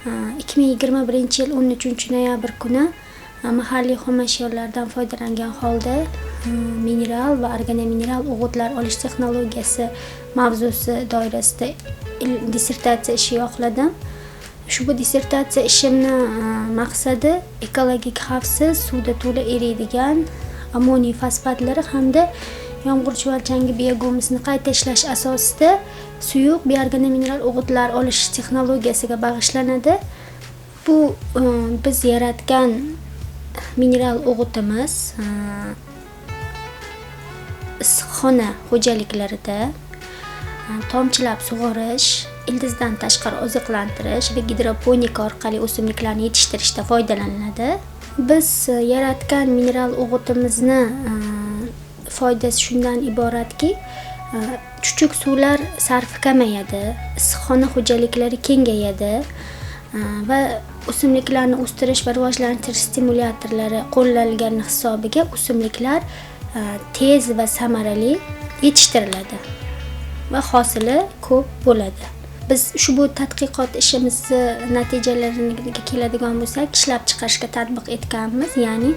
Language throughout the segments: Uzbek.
2021-yil 13-noyabr kuni mahalliy xomashyolardan foydalangan holda mineral va organomineral o'g'itlar olish texnologiyasi mavzusi doirasida dissertatsiya ishi yoqladim. Ushbu dissertatsiya ishimni maqsadi ekologik xavfsiz, suvda to'la eriydigan ammoniy fosfatlari hamda yomg'ir chuvalchangi biogomusini qayta ishlash asosida suyuq bioorganomineral o'g'itlar olish texnologiyasiga bag'ishlanadi. Bu biz yaratgan mineral o'g'itimiz issiqxona xo'jaliklarida tomchilab sug'orish, ildizdan tashqari oziqlantirish va gidroponika orqali o'simliklarni yetishtirishda foydalaniladi. Biz yaratgan mineral o'g'itimizni foydasi shundan iboratki, chuchuk suvlar sarfi kamayadi, issiqxona xo'jaliklari kengayadi va o'simliklarni o'stirish va rivojlantirish stimulyatorlari qo'llanilgani hisobiga o'simliklar tez va samarali yetishtiriladi va hosili ko'p bo'ladi. Biz ushbu tadqiqot ishimizni natijalariga keladigan bo'lsak, ishlab chiqarishga tatbiq etganmiz, ya'ni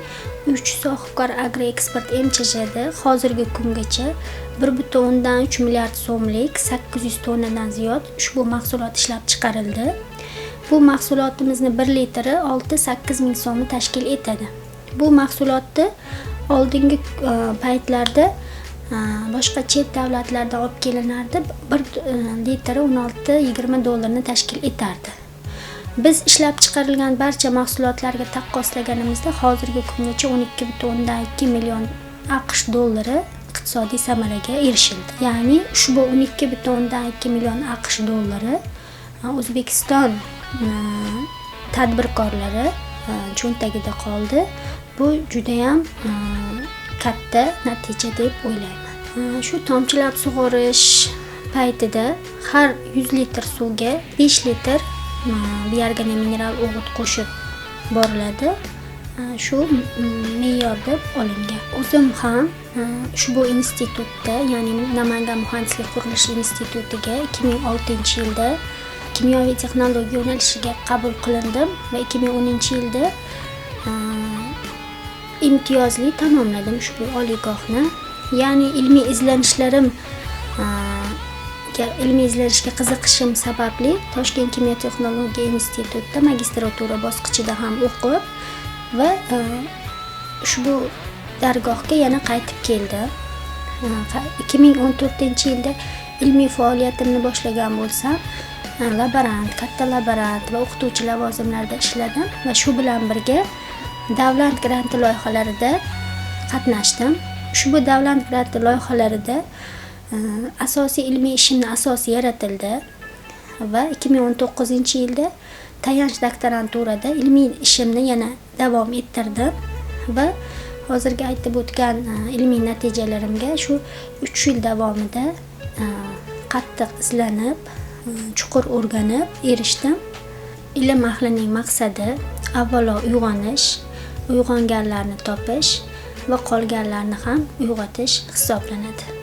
3 sohibkor agroeksport MChJda hozirgi kungacha 1.3 milliard so'mlik 800 tonnadan ziyod ushbu mahsulot ishlab chiqarildi. Bu mahsulotimizni 1 litri 6-8 ming so'mni tashkil etadi. Bu mahsulotni oldingi paytlarda boshqa chet davlatlardan olib kelinardi. 1 litri 16-20 dollarni tashkil etardi. Biz ishlab chiqarilgan barcha mahsulotlarga taqqoslaganimizda hozirgi kungacha 12.2 million AQSh dollari iqtisodiy samaraga erishildi. Ya'ni ushbu 12.2 million AQSh dollari O'zbekiston tadbirkorlari cho'ntagida qoldi. Bu juda ham katta natija deb o'ylayman. Shu tomchilab sug'orish paytida har 100 litr suvga 5 litr bioorganomineral o'g'it qo'shib boriladi. Shu me'yor deb olingan. O'zim ham ushbu institutda, ya'ni Namangan muhandislik qurilish institutiga 2006-yilda kimyoviy texnologiya yo'nalishiga qabul qilindim va 2010-yilda imtiyozli tamomladim ushbu oliygohni. Ya'ni ilmiy izlanishga qiziqishim sababli Toshkent kimyo texnologiya institutida magistratura bosqichida ham o'qib va ushbu dargohga yana qaytib keldim. 2014-yilda ilmiy faoliyatimni boshlagan bo'lsam, katta laborant va o'qituvchi lavozimlarida ishladim va shu bilan birga davlat granti loyihalarida qatnashdim. Ushbu davlat granti loyihalarida asosiy ilmiy ishimni asosi yaratildi va 2019-yilda tayanch doktoranturada ilmiy ishimni yana davom ettirdim va hozirgi aytib o'tgan ilmiy natijalarimga shu 3 yil davomida qattiq izlanib, chuqur o'rganib erishdim. Ilm ahlining maqsadi avvalo uyg'onish, uyg'onganlarni topish va qolganlarni ham uyg'otish hisoblanadi.